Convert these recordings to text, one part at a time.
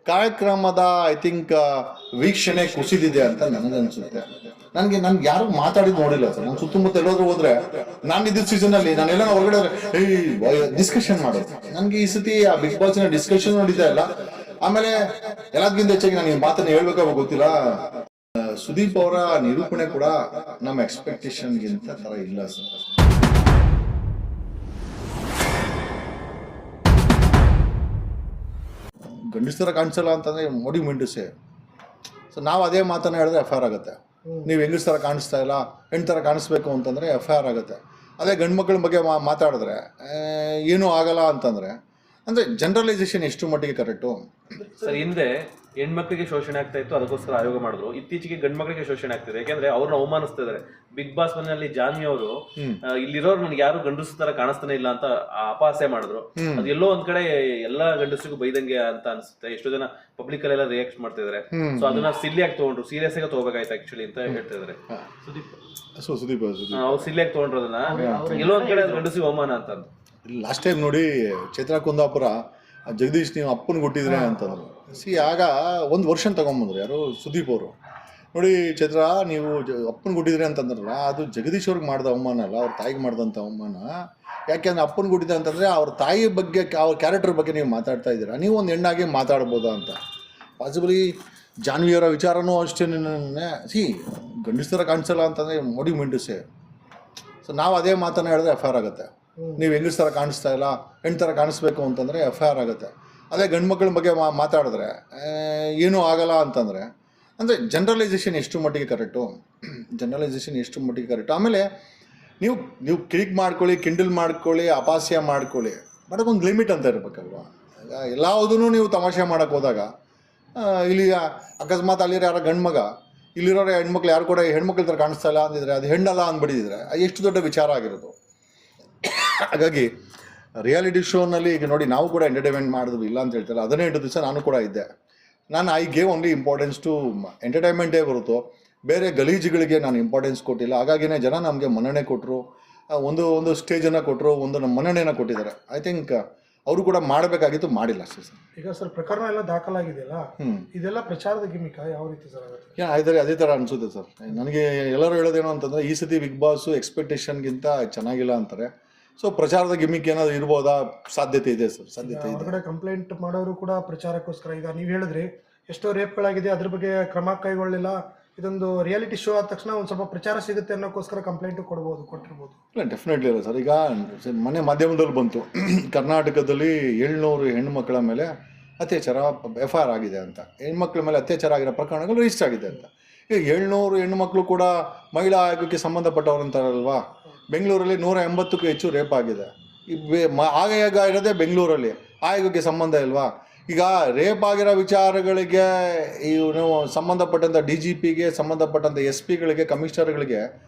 ಕಾರ್ಯಕ್ರಮದ I think ವೀಕ್ಷಣೆ ಕುಸಿದಿದೆ ಅಂತ ನನಗನ್ಸುತ್ತೆ. ನನ್ಗೆ ಯಾರು ಮಾತಾಡಿದ್ ನೋಡಿಲ್ಲ ಸರ್. ನಾನು ಸುತ್ತಮುತ್ತ ಎಲ್ಲೋದ್ರು ಹೋದ್ರೆ ನಾನು ಇದ್ದ ಸೀಸನ್ ಅಲ್ಲಿ ನಾನೆಲ್ಲ ಹೊರಗಡೆ ಡಿಸ್ಕಷನ್ ಮಾಡೋದು. ನನ್ಗೆ ಈ ಸತಿ ಆ ಬಿಗ್ ಬಾಸ್ ನ ಡಿಸ್ಕಷನ್ ನೋಡಿದ್ದೆ ಇಲ್ಲ. ಆಮೇಲೆ ಎಲ್ಲದಕ್ಕಿಂತ ಹೆಚ್ಚಾಗಿ ನಾನು ಈ ಮಾತನ್ನ ಹೇಳ್ಬೇಕಾಗ ಗೊತ್ತಿಲ್ಲ, ಸುದೀಪ್ ಅವರ ನಿರೂಪಣೆ ಕೂಡ ನಮ್ಮ ಎಕ್ಸ್ಪೆಕ್ಟೇಷನ್ಗಿಂತ ತರ ಇಲ್ಲ ಸರ್. ಗಂಡಸ್ತರ ಕಾಣಿಸಲ್ಲ ಅಂತಂದ್ರೆ ಮೋಡಿ ಮಿಂಡುಸೆ. ಸೊ ನಾವು ಅದೇ ಮಾತನ್ನ ಹೇಳಿದ್ರೆ ಎಫ್ ಐ ಆರ್ ಆಗುತ್ತೆ. ನೀವು ಹೆಂಗಸ್ತರ ಕಾಣಿಸ್ತಾ ಇಲ್ಲ, ಹೆಣ್ತರ ಕಾಣಿಸ್ಬೇಕು ಅಂತಂದ್ರೆ ಎಫ್ ಐ ಆರ್ ಆಗುತ್ತೆ. ಅದೇ ಗಂಡು ಮಕ್ಕಳ ಬಗ್ಗೆ ಮಾತಾಡಿದ್ರೆ ಏನೂ ಆಗಲ್ಲ ಅಂತಂದ್ರೆ ಅಂದ್ರೆ ಜನರಲೈಸೇಷನ್ ಎಷ್ಟು ಮಟ್ಟಿಗೆ ಕರೆಕ್ಟು ಸರ್? ಹಿಂದೆ ಹೆಣ್ಮಕ್ಳಿಗೆ ಶೋಷಣೆ ಆಗ್ತಾ ಇತ್ತು, ಅದಕ್ಕೋಸ್ಕರ ಆಯೋಗ ಮಾಡಿದ್ರು. ಇತ್ತೀಚೆಗೆ ಗಂಡು ಮಕ್ಕಳಿಗೆ ಶೋಷಣೆ ಆಗ್ತಿದೆ, ಯಾಕೆಂದ್ರೆ ಅವ್ರನ್ನ ಅವಮಾನಿಸ್ತಾ ಇದಾರೆ. ಬಿಗ್ ಬಾಸ್ ಮನೆಯಲ್ಲಿ ಜಾನ್ವಿ ಅವರು ಇಲ್ಲಿರೋರು ನನಗೆ ಯಾರು ಗಂಡಸ ತರ ಕಾಣಿಸ್ತಾನೆ ಇಲ್ಲ ಅಂತ ಅಪಹಾಸ್ಯ ಮಾಡಿದ್ರು. ಅದು ಎಲ್ಲೋ ಒಂದ್ ಕಡೆ ಎಲ್ಲಾ ಗಂಡಸಿಗೂ ಬೈದಂಗೆ ಅಂತ ಅನ್ಸುತ್ತೆ. ಎಷ್ಟೋ ಜನ ಪಬ್ಲಿಕ್ ಅಲ್ಲೆಲ್ಲ ರಿಯಾಕ್ಟ್ ಮಾಡ್ತಾ ಇದಾರೆ. ಸೊ ಅದನ್ನ ಸಿಲ್ಲಿ ಆಗಿ ತಗೊಂಡ್ರು, ಸೀರಿಯಸ್ ಆಗಿ ತಗೋಬೇಕಾಯ್ತು ಆಕ್ಚುಲಿ ಅಂತ ಹೇಳ್ತಾ ಇದಾರೆ. ಸುದೀಪ್ ಅವ್ರು ಸಿಲ್ಲಿ ಆಗಿ ತಗೊಂಡ್ರು ಅದನ್ನ, ಎಲ್ಲೋ ಒಂದ್ ಕಡೆ ಗಂಡಸಿಗೆ ಅವಮಾನ ಅಂತ. ಲಾಸ್ಟ್ ಟೈಮ್ ನೋಡಿ ಚೈತ್ರ ಕುಂದಾಪುರ ಜಗದೀಶ್ ನೀವು ಅಪ್ಪನ ಕೊಟ್ಟಿದ್ರೆ ಅಂತಂದ್ರು. ಆಗ ಒಂದು ವರ್ಷ ತಗೊಂಬಂದ್ರು ಯಾರು ಸುದೀಪ್ ಅವರು. ನೋಡಿ ಚೈತ್ರ ನೀವು ಅಪ್ಪನ ಕೊಟ್ಟಿದ್ರೆ ಅಂತಂದ್ರಲ್ಲ, ಅದು ಜಗದೀಶ್ ಅವ್ರಿಗೆ ಮಾಡಿದ ಅವಮಾನ ಅಲ್ಲ, ಅವ್ರ ತಾಯಿಗೆ ಮಾಡಿದಂಥ ಅವಮಾನ. ಯಾಕೆಂದ್ರೆ ಅಪ್ಪನ ಕೊಟ್ಟಿದ್ದೆ ಅಂತಂದರೆ ಅವ್ರ ತಾಯಿ ಬಗ್ಗೆ, ಅವ್ರ ಕ್ಯಾರೆಕ್ಟರ್ ಬಗ್ಗೆ ನೀವು ಮಾತಾಡ್ತಾ ಇದ್ದೀರಾ. ನೀವು ಒಂದು ಹೆಣ್ಣಾಗಿ ಮಾತಾಡ್ಬೋದಾ ಅಂತ. ಪಾಸಿಬಲಿ ಜಾನ್ವಿಯವರ ವಿಚಾರನೂ ಅಷ್ಟೇ. ಗಂಡಸ್ತರ ಕಾಣಿಸಲ್ಲ ಅಂತಂದರೆ ಮೋಡಿ ಮಿಂಡುಸೆ. ಸೊ ನಾವು ಅದೇ ಮಾತನ್ನ ಹೇಳಿದ್ರೆ ಎಫ್ ಐ ಆರ್ ಆಗುತ್ತೆ. ನೀವು ಹೆಂಗಸ್ತರ ಕಾಣಿಸ್ತಾ ಇಲ್ಲ, ಹೆಣ್ತರ ಕಾಣಿಸ್ಬೇಕು ಅಂತಂದರೆ ಎಫ್ ಐ ಆರ್ ಆಗುತ್ತೆ. ಅದೇ ಗಂಡು ಮಕ್ಕಳ ಬಗ್ಗೆ ಮಾತಾಡಿದ್ರೆ ಏನೂ ಆಗಲ್ಲ ಅಂತಂದರೆ ಅಂದರೆ ಜನರಲೈಸೇಷನ್ ಎಷ್ಟು ಮಟ್ಟಿಗೆ ಕರೆಕ್ಟು ಆಮೇಲೆ ನೀವು ಕ್ಲಿಕ್ ಮಾಡ್ಕೊಳ್ಳಿ, ಕಿಂಡಲ್ ಮಾಡ್ಕೊಳ್ಳಿ, ಅಪಹಾಸ್ಯ ಮಾಡ್ಕೊಳ್ಳಿ, ಬಟ್ ಅದೊಂದು ಲಿಮಿಟ್ ಅಂತ ಇರಬೇಕಲ್ವ. ಎಲ್ಲದೂ ನೀವು ತಮಾಷೆ ಮಾಡೋಕ್ಕೆ ಹೋದಾಗ ಇಲ್ಲಿ ಅಕಸ್ಮಾತ್ ಅಲ್ಲಿರೋ ಯಾರೋ ಗಂಡು ಮಗ, ಇಲ್ಲಿರೋರು ಹೆಣ್ಮಕ್ಳು ಯಾರು ಕೂಡ ಹೆಣ್ಮಕ್ಳ ಥರ ಕಾಣಿಸ್ತಾ ಇಲ್ಲ ಅಂದಿದ್ರೆ ಅದು ಹೆಣ್ಣಲ್ಲ ಅಂದ್ಬಿಟ್ಟಿದ್ರೆ ಎಷ್ಟು ದೊಡ್ಡ ವಿಚಾರ ಆಗಿರೋದು. ಹಾಗಾಗಿ ರಿಯಾಲಿಟಿ ಶೋನಲ್ಲಿ ಈಗ ನೋಡಿ, ನಾವು ಕೂಡ ಎಂಟರ್ಟೈನ್ಮೆಂಟ್ ಮಾಡಿದ್ವಿ, ಇಲ್ಲ ಅಂತ ಹೇಳ್ತಾರೆ. 18 ದಿವಸ ನಾನು ಕೂಡ ಇದ್ದೆ. ನಾನು I gave only importance to ಎಂಟರ್ಟೈನ್ಮೆಂಟೇ ಹೊರತು ಬೇರೆ ಗಲೀಜುಗಳಿಗೆ ನಾನು ಇಂಪಾರ್ಟೆನ್ಸ್ ಕೊಟ್ಟಿಲ್ಲ. ಹಾಗಾಗಿನೇ ಜನ ನಮಗೆ ಮನ್ನಣೆ ಕೊಟ್ಟರು, ಒಂದು ಸ್ಟೇಜನ್ನು ಕೊಟ್ಟರು, ಒಂದು ನಮ್ಮ ಮನ್ನಣೆಯನ್ನು ಕೊಟ್ಟಿದ್ದಾರೆ. ಐ ಥಿಂಕ್ ಅವರು ಕೂಡ ಮಾಡಬೇಕಾಗಿತ್ತು, ಮಾಡಿಲ್ಲ ಅಷ್ಟೇ ಸರ್. ಈಗ ಸರ್ ಪ್ರಕರಣ ಎಲ್ಲ ದಾಖಲಾಗಿದೆಯಲ್ಲ, ಇದೆಲ್ಲ ಪ್ರಚಾರದ ಗಿಮಿಕ ಯಾವ ರೀತಿ ಸರ್ ಆಗುತ್ತೆ? ಅದೇ ಥರ ಅನಿಸುತ್ತೆ ಸರ್. ನನಗೆ ಎಲ್ಲರೂ ಹೇಳೋದೇನು ಅಂತಂದರೆ, ಈ ಸತಿ ಬಿಗ್ ಬಾಸು ಎಕ್ಸ್ಪೆಕ್ಟೇಷನ್ಗಿಂತ ಚೆನ್ನಾಗಿಲ್ಲ ಅಂತಾರೆ. ಸೊ ಪ್ರಚಾರದ ಗಿಮಿಕ್ ಏನಾದ್ರು ಇರ್ಬೋದಾ? ಸಾಧ್ಯತೆ ಇದೆ ಸರ್, ಸಾಧ್ಯತೆ ಇದೆ. ಹೊರಗಡೆ ಕಂಪ್ಲೇಂಟ್ ಮಾಡೋರು ಕೂಡ ಪ್ರಚಾರಕ್ಕೋಸ್ಕರ, ಈಗ ನೀವು ಹೇಳಿದ್ರಿ ಎಷ್ಟೋ ರೇಪ್ಗಳಾಗಿದೆ, ಅದ್ರ ಬಗ್ಗೆ ಕ್ರಮ ಕೈಗೊಳ್ಳಿಲ್ಲ, ಇದೊಂದು ರಿಯಾಲಿಟಿ ಶೋ ಆದ ತಕ್ಷಣ ಒಂದು ಸ್ವಲ್ಪ ಪ್ರಚಾರ ಸಿಗುತ್ತೆ ಅನ್ನೋಕ್ಕೋಸ್ಕರ ಕಂಪ್ಲೇಂಟ್ ಕೊಟ್ಟಿರ್ಬೋದು. ಇಲ್ಲ, ಡೆಫಿನೆಟ್ಲಿ ಇಲ್ಲ ಸರ್. ಈಗ ಮೊನ್ನೆ ಮಾಧ್ಯಮದಲ್ಲಿ ಬಂತು, ಕರ್ನಾಟಕದಲ್ಲಿ 700 ಹೆಣ್ಣುಮಕ್ಕಳ ಮೇಲೆ ಅತ್ಯಾಚಾರ ಎಫ್ ಐ ಆರ್ ಆಗಿದೆ ಅಂತ. ಹೆಣ್ಮಕ್ಳ ಮೇಲೆ ಅತ್ಯಾಚಾರ ಆಗಿರೋ ಪ್ರಕರಣಗಳು ರಿಜಿಸ್ಟರ್ ಆಗಿದೆ ಅಂತ. ಈಗ 700 ಹೆಣ್ಣುಮಕ್ಕಳು ಕೂಡ ಮಹಿಳಾ ಆಯೋಗಕ್ಕೆ ಸಂಬಂಧಪಟ್ಟವ್ರು ಅಂತಾರಲ್ವಾ. ಬೆಂಗಳೂರಲ್ಲಿ 180ಕ್ಕೂ ಹೆಚ್ಚು ರೇಪ್ ಆಗಿದೆ. ಆಯೋಗ ಇರೋದೇ ಬೆಂಗಳೂರಲ್ಲಿ, ಆಯೋಗಕ್ಕೆ ಸಂಬಂಧ ಇಲ್ವಾ? ಈಗ ರೇಪ್ ಆಗಿರೋ ವಿಚಾರಗಳಿಗೆ ನೀವು ಸಂಬಂಧಪಟ್ಟಂಥ DGPಗೆ ಸಂಬಂಧಪಟ್ಟಂಥ SP ಗಳಿಗೆ, ಕಮಿಷನರ್ಗಳಿಗೆ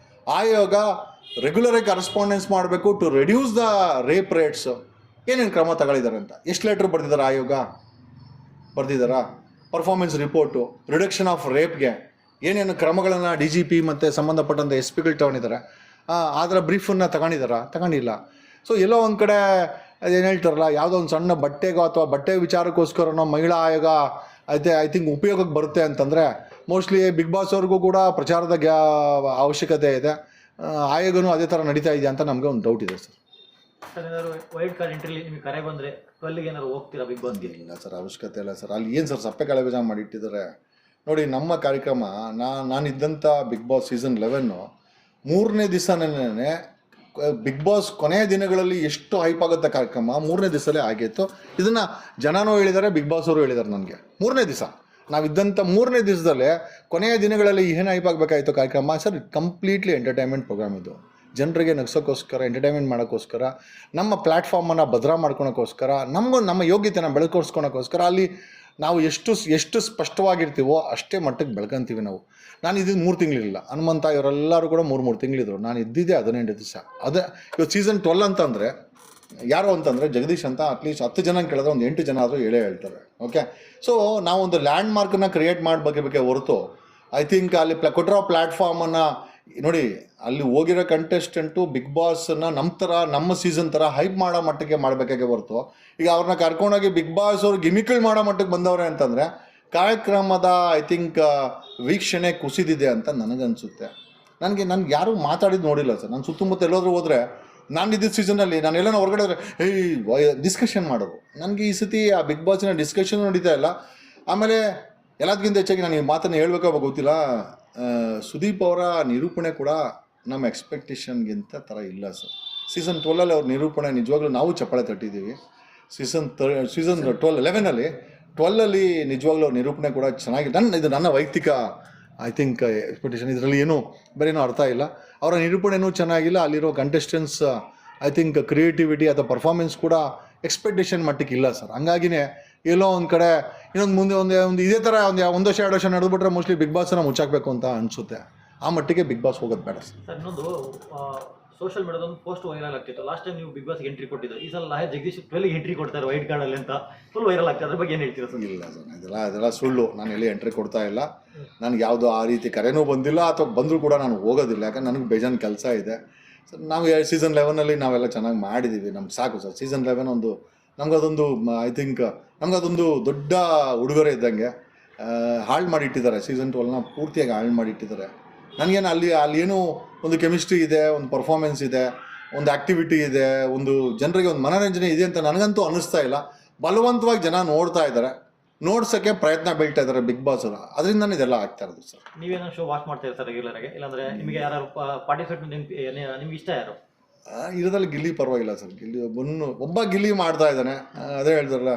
ಆಯೋಗ ರೆಗ್ಯುಲರಾಗಿ ಕರೆಸ್ಪಾಂಡೆನ್ಸ್ ಮಾಡಬೇಕು to reduce the rape rates. ಏನೇನು ಕ್ರಮ ತಗೊಳ್ಳಿದ್ದಾರೆ ಅಂತ ಎಷ್ಟು ಲೆಟ್ರ್ ಬರೆದಿದ್ದಾರೆ ಆಯೋಗ? ಬರೆದಿದ್ದಾರಾ? ಪರ್ಫಾರ್ಮೆನ್ಸ್ ರಿಪೋರ್ಟು, ರಿಡಕ್ಷನ್ ಆಫ್ ರೇಪ್ಗೆ ಏನೇನು ಕ್ರಮಗಳನ್ನು DGP ಮತ್ತು ಸಂಬಂಧಪಟ್ಟಂಥ SP ತಗೊಂಡಿದ್ದಾರೆ, ಅದರ ಬ್ರೀಫನ್ನು ತಗೊಂಡಿಲ್ಲ. ಸೊ ಎಲ್ಲೋ ಒಂದು ಕಡೆ ಅದೇನು ಹೇಳ್ತಾರಲ್ಲ, ಯಾವುದೋ ಒಂದು ಸಣ್ಣ ಬಟ್ಟೆಗೋ ಅಥವಾ ಬಟ್ಟೆ ವಿಚಾರಕ್ಕೋಸ್ಕರನೋ ಮಹಿಳಾ ಆಯೋಗ ಐ ಥಿಂಕ್ ಉಪಯೋಗಕ್ಕೆ ಬರುತ್ತೆ ಅಂತಂದರೆ, ಮೋಸ್ಟ್ಲಿ ಬಿಗ್ ಬಾಸ್ ಅವ್ರಿಗೂ ಕೂಡ ಪ್ರಚಾರದ ಅವಶ್ಯಕತೆ ಇದೆ. ಆಯೋಗನೂ ಅದೇ ಥರ ನಡೀತಾ ಇದೆ ಅಂತ ನಮಗೆ ಒಂದು ಡೌಟ್ ಇದೆ ಸರ್. ವೈಲ್ಡ್ ಕಾರ್ಡ್ ಎಂಟ್ರಿಲಿ ನಿಮಗೆ ಕರೆ ಬಂದರೆ 12ಗೆ ಏನಾದ್ರು ಹೋಗ್ತೀರಾ ಬಿಗ್ ಬಾಸ್ಗೆ? ಇಲ್ಲ ಸರ್, ಅವಶ್ಯಕತೆ ಇಲ್ಲ ಸರ್. ಅಲ್ಲಿ ಏನು ಸರ್ ಸಪ್ಪೆ ಕಳೆ ಬೇಜಾರು ಮಾಡಿಟ್ಟಿದ್ದಾರೆ. ನೋಡಿ, ನಮ್ಮ ಕಾರ್ಯಕ್ರಮ ನಾನಿದ್ದಂಥ ಬಿಗ್ ಬಾಸ್ ಸೀಸನ್ 11 3ನೇ ದಿವಸನೇ ಬಿಗ್ ಬಾಸ್ ಕೊನೆಯ ದಿನಗಳಲ್ಲಿ ಎಷ್ಟು ಹೈಪ್ ಆಗುತ್ತೆ ಕಾರ್ಯಕ್ರಮ 3ನೇ ದಿವಸಲ್ಲೇ ಆಗಿತ್ತು. ಇದನ್ನು ಜನನೂ ಹೇಳಿದ್ದಾರೆ, ಬಿಗ್ ಬಾಸ್ ಅವರು ಹೇಳಿದ್ದಾರೆ ನನಗೆ. 3ನೇ ದಿವಸ ನಾವಿದ್ದಂಥ 3ನೇ ದಿವಸದಲ್ಲೇ ಕೊನೆಯ ದಿನಗಳಲ್ಲಿ ಏನು ಹೈಪ್ ಆಗಬೇಕಾಯಿತು ಕಾರ್ಯಕ್ರಮ ಸರ್. ಕಂಪ್ಲೀಟ್ಲಿ ಎಂಟರ್ಟೈನ್ಮೆಂಟ್ ಪ್ರೋಗ್ರಾಮ್ ಇದು. ಜನರಿಗೆ ನಗ್ಸೋಕ್ಕೋಸ್ಕರ, ಎಂಟರ್ಟೈನ್ಮೆಂಟ್ ಮಾಡೋಕ್ಕೋಸ್ಕರ, ನಮ್ಮ ಪ್ಲ್ಯಾಟ್ಫಾರ್ಮನ್ನು ಭದ್ರ ಮಾಡ್ಕೊಳೋಕ್ಕೋಸ್ಕರ, ನಮ್ಮ ಯೋಗ್ಯತೆನ ಬೆಳ್ಕೊಳ್ಸ್ಕೊಳೋಕ್ಕೋಸ್ಕರ ಅಲ್ಲಿ ನಾವು ಎಷ್ಟು ಸ್ಪಷ್ಟವಾಗಿರ್ತೀವೋ ಅಷ್ಟೇ ಮಟ್ಟಕ್ಕೆ ಬೆಳ್ಕೊಂತೀವಿ ನಾವು. ನಾನು ಇದ್ದಿದ್ದು 3 ತಿಂಗಳಿರಲಿಲ್ಲ. ಹನುಮಂತ ಇವರೆಲ್ಲರೂ ಕೂಡ 3 ತಿಂಗಳಿದ್ರು. ನಾನು ಇದ್ದಿದ್ದೆ 18 ದಿವಸ. ಇವತ್ತು ಸೀಸನ್ 12 ಅಂತಂದರೆ ಯಾರು ಅಂತಂದರೆ ಜಗದೀಶ್ ಅಂತ ಅಟ್ಲೀಸ್ಟ್ 10 ಜನ ಕೇಳಿದ್ರೆ ಒಂದು 8 ಜನ ಆದರೂ ಹೇಳೇ ಹೇಳ್ತಾರೆ. ಓಕೆ, ಸೊ ನಾವೊಂದು ಲ್ಯಾಂಡ್ ಮಾರ್ಕನ್ನು ಕ್ರಿಯೇಟ್ ಮಾಡಬೇಕೆ ಹೊರತು ಐ ಥಿಂಕ್ ಅಲ್ಲಿ ಕೊಟ್ಟಿರೋ ಪ್ಲ್ಯಾಟ್ಫಾರ್ಮನ್ನು ನೋಡಿ ಅಲ್ಲಿ ಹೋಗಿರೋ ಕಂಟೆಸ್ಟೆಂಟು ಬಿಗ್ ಬಾಸ್ನ ನಮ್ಮ ಥರ ನಮ್ಮ ಸೀಸನ್ ಥರ ಹೈಪ್ ಮಾಡೋ ಮಟ್ಟಕ್ಕೆ ಮಾಡಬೇಕಾಗೆ ಹೊರತು ಈಗ ಅವ್ರನ್ನ ಕರ್ಕೊಂಡೋಗಿ ಬಿಗ್ ಬಾಸ್ ಅವ್ರು ಗಿಮಿಕಲ್ ಮಾಡೋ ಮಟ್ಟಕ್ಕೆ ಬಂದವ್ರೆ ಅಂತಂದರೆ ಕಾರ್ಯಕ್ರಮದ ಐ ಥಿಂಕ್ ವೀಕ್ಷಣೆ ಕುಸಿದಿದೆ ಅಂತ ನನಗನ್ಸುತ್ತೆ. ನನಗೆ ಯಾರೂ ಮಾತಾಡಿದ್ದು ನೋಡಿಲ್ಲ ಸರ್. ನಾನು ಸುತ್ತಮುತ್ತ ಎಲ್ಲೋದ್ರೂ ಹೋದರೆ ನಾನು ಇದ್ದಿದ್ದ ಸೀಸನಲ್ಲಿ ನಾನು ಎಲ್ಲನೋ ಹೊರಗಡೆ ಹೋದರೆ ಡಿಸ್ಕಷನ್ ಮಾಡೋದು. ನನಗೆ ಈ ಸತಿ ಆ ಬಿಗ್ ಬಾಸಿನ ಡಿಸ್ಕಷನ್ ನಡೀತಾ ಇಲ್ಲ. ಆಮೇಲೆ ಎಲ್ಲದಕ್ಕಿಂತ ಹೆಚ್ಚಾಗಿ ನಾನು ಈ ಮಾತನ್ನು ಹೇಳ್ಬೇಕೋ ಗೊತ್ತಿಲ್ಲ, ಸುದೀಪ್ ಅವರ ನಿರೂಪಣೆ ಕೂಡ ನಮ್ಮ ಎಕ್ಸ್ಪೆಕ್ಟೇಷನ್ಗಿಂತ ಥರ ಇಲ್ಲ ಸರ್. ಸೀಸನ್ 12 ಅವ್ರ ನಿರೂಪಣೆ ನಿಜವಾಗ್ಲೂ ನಾವು ಚಪ್ಪಾಳೆ ತಟ್ಟಿದ್ದೀವಿ. ಸೀಸನ್ 11 ನಿಜವಾಗ್ಲೂ ಅವ್ರ ನಿರೂಪಣೆ ಕೂಡ ಚೆನ್ನಾಗಿ ಇದು ನನ್ನ ವೈಯಕ್ತಿಕ ಐ ಥಿಂಕ್ ಎಕ್ಸ್ಪೆಕ್ಟೇಷನ್. ಇದರಲ್ಲಿ ಏನೂ ಬೇರೇನೂ ಅರ್ಥ ಇಲ್ಲ. ಅವರ ನಿರೂಪಣೆನೂ ಚೆನ್ನಾಗಿಲ್ಲ. ಅಲ್ಲಿರೋ ಕಂಟೆಸ್ಟೆಂಟ್ಸ್ ಐ ಥಿಂಕ್ ಕ್ರಿಯೇಟಿವಿಟಿ ಅಥವಾ ಪರ್ಫಾರ್ಮೆನ್ಸ್ ಕೂಡ ಎಕ್ಸ್ಪೆಕ್ಟೇಷನ್ ಮಟ್ಟಿಗೆ ಇಲ್ಲ ಸರ್. ಹಂಗಾಗಿನೇ ಎಲ್ಲೋ ಒಂದು ಕಡೆ ಇನ್ನೊಂದು ಮುಂದೆ ಒಂದು ಇದೇ ಥರ ಒಂದು ವರ್ಷ 2 ವರ್ಷ ನಡೆದ್ಬಿಟ್ರೆ ಮೋಸ್ಟ್ಲಿ ಬಿಗ್ ಬಾಸ್ನ ಮುಚ್ಚಾಕಬೇಕು ಅಂತ ಅನಿಸುತ್ತೆ. ಆ ಮಟ್ಟಿಗೆ ಬಿಗ್ ಬಾಸ್ ಹೋಗೋದು ಬೇಡ ಸರ್. ಸರ್ ಇನ್ನೊಂದು ಸೋಷಿಯಲ್ ಮೀಡಿಯಾದೊಂದು ಪೋಸ್ಟ್ ವೈರಲ್ ಆಗ್ತಿತ್ತು. ಲಾಸ್ಟ್ ಟೈಮ್ ನೀವು ಬಿಗ್ ಬಾಸ್ಗೆ ಎಂಟ್ರಿ ಕೊಟ್ಟಿದ್ದು, ಈ ಸಲ ಜಗದೀಶ್ 12ಗೆ ಎಂಟ್ರಿ ಕೊಡ್ತಾರೆ ವೈಟ್ ಕಾರ್ಡಲ್ಲಿ ಅಂತ ಫುಲ್ ವೈರಲ್ ಆಗ್ತದೆ. ಅದ್ರ ಬಗ್ಗೆ ಏನು ಹೇಳ್ತೀರಾ ಸರ್? ಇಲ್ಲ ಸರ್, ಅದೆಲ್ಲ ಸುಳ್ಳು. ನಾನು ಎಲ್ಲಿ ಎಂಟ್ರಿ ಕೊಡ್ತಾ ಇಲ್ಲ. ನನಗೆ ಯಾವುದೋ ಆ ರೀತಿ ಕರೆನೂ ಬಂದಿಲ್ಲ, ಅಥವಾ ಬಂದರೂ ಕೂಡ ನಾನು ಹೋಗೋದಿಲ್ಲ. ಯಾಕಂದ್ರೆ ನನಗೆ ಬೇಜಾನ್ ಕೆಲಸ ಇದೆ ಸರ್. ನಾವು ಸೀಸನ್ 11 ನಾವೆಲ್ಲ ಚೆನ್ನಾಗಿ ಮಾಡಿದ್ದೀವಿ. ನಮ್ಗೆ ಸಾಕು ಸರ್. ಸೀಸನ್ 11 ನಮಗದೊಂದು ಐ ಥಿಂಕ್ ನಮಗದೊಂದು ದೊಡ್ಡ ಉಡುಗೊರೆ ಇದ್ದಂಗೆ. ಹಾಳು ಮಾಡಿಟ್ಟಿದ್ದಾರೆ ಸೀಸನ್ 12 ಪೂರ್ತಿಯಾಗಿ ಹಾಳು ಮಾಡಿಟ್ಟಿದ್ದಾರೆ. ನನಗೇನು ಅಲ್ಲಿ ಏನೋ ಒಂದು ಕೆಮಿಸ್ಟ್ರಿ ಇದೆ, ಒಂದು ಪರ್ಫಾರ್ಮೆನ್ಸ್ ಇದೆ, ಒಂದು ಆ್ಯಕ್ಟಿವಿಟಿ ಇದೆ, ಒಂದು ಜನರಿಗೆ ಒಂದು ಮನೋರಂಜನೆ ಇದೆ ಅಂತ ನನಗಂತೂ ಅನ್ನಿಸ್ತಾ ಇಲ್ಲ. ಬಲವಂತವಾಗಿ ಜನ ನೋಡ್ತಾ ಇದ್ದಾರೆ, ನೋಡ್ಸೋಕ್ಕೆ ಪ್ರಯತ್ನ ಬೀಳ್ತಾ ಇದ್ದಾರೆ ಬಿಗ್ ಬಾಸ್ ಅವರು. ಅದರಿಂದನೇ ಇದೆಲ್ಲ ಆಗ್ತಾ ಇರೋದು ಸರ್. ನೀವೇನೋ ಶೋ ವಾಚ್ ಮಾಡ್ತಾ ಇರ್ತಾರೆ ರೆಗ್ಯುಲರ್ ಆಗಿ, ಇಲ್ಲಾಂದ್ರೆ ನಿಮಗೆ ಯಾರು ಪಾರ್ಟಿಸಿಪೇಟ್ ನಿಮ್ಗೆ ಇಷ್ಟ ಯಾರು? ಇರೋದ್ರಲ್ಲಿ ಗಿಲ್ಲಿ ಪರವಾಗಿಲ್ಲ ಸರ್. ಒಬ್ಬ ಗಿಲ್ಲಿ ಮಾಡ್ತಾ ಇದ್ದಾನೆ. ಅದೇ ಹೇಳ್ತಾರಲ್ಲ,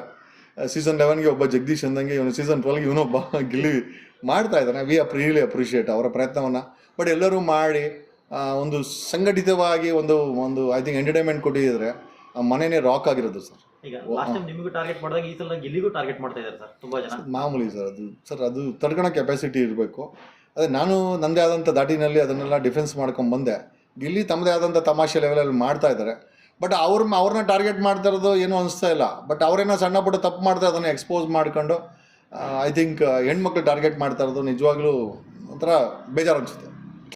ಸೀಸನ್ 11ಗೆ ಒಬ್ಬ ಜಗದೀಶ್ ಅಂದಂಗೆ ಇವನು ಸೀಸನ್ 12ಗೆ ಇವನೊಬ್ಬ ಗಿಲ್ಲಿ ಮಾಡ್ತಾ ಇದ್ದಾನೆ. ರಿಯಲಿ ಅಪ್ರಿಷಿಯೇಟ್ ಅವರ ಪ್ರಯತ್ನವನ್ನು. ಬಟ್ ಎಲ್ಲರೂ ಮಾಡಿ ಒಂದು ಸಂಘಟಿತವಾಗಿ ಒಂದು ಐ ಥಿಂಕ್ ಎಂಟರ್ಟೈನ್ಮೆಂಟ್ ಕೊಟ್ಟಿದ್ರೆ ಮನೆಯೇ ರಾಕ್ ಆಗಿರೋದು ಸರ್. ಈಗ ಲಾಸ್ಟ್ ಟೈಮ್ ನಿಮಗೂ ಟಾರ್ಗೆಟ್ ಮಾಡಿದಾಗ ಈ ಸಲ ಗಿಲ್ಲಿಗೂ ಟಾರ್ಗೆಟ್ ಮಾಡ್ತಾ ಇದ್ದಾರೆ ಸರ್ ತುಂಬಾ ಜನ. ಮಾಮೂಲಿ ಸರ್. ಅದು ತಡ್ಕೊಳೋ ಕೆಪಾಸಿಟಿ ಇರಬೇಕು. ಅದೇ ನಾನು ನನ್ನದೇ ಆದಂಥ ದಾಟಿನಲ್ಲಿ ಅದನ್ನೆಲ್ಲ ಡಿಫೆನ್ಸ್ ಮಾಡ್ಕೊಂಡು ಬಂದೆ. ಗಿಲ್ಲಿ ತಮ್ಮದೇ ಆದಂಥ ತಮಾಷೆ ಲೆವೆಲಲ್ಲಿ ಮಾಡ್ತಾ ಇದ್ದಾರೆ. ಬಟ್ ಅವ್ರನ್ನ ಟಾರ್ಗೆಟ್ ಮಾಡ್ತಾ ಇರೋದು ಏನೂ ಅನಿಸ್ತಾ ಇಲ್ಲ. ಬಟ್ ಅವರೇನೋ ಸಣ್ಣ ಪುಟ್ಟ ತಪ್ಪು ಮಾಡ್ತಾರೆ, ಅದನ್ನು ಎಕ್ಸ್ಪೋಸ್ ಮಾಡ್ಕೊಂಡು ಐ ಥಿಂಕ್ ಹೆಣ್ಮಕ್ಳು ಟಾರ್ಗೆಟ್ ಮಾಡ್ತಾ ಇರೋದು ನಿಜವಾಗ್ಲೂ ಒಂಥರ ಬೇಜಾರು ಅನಿಸುತ್ತೆ.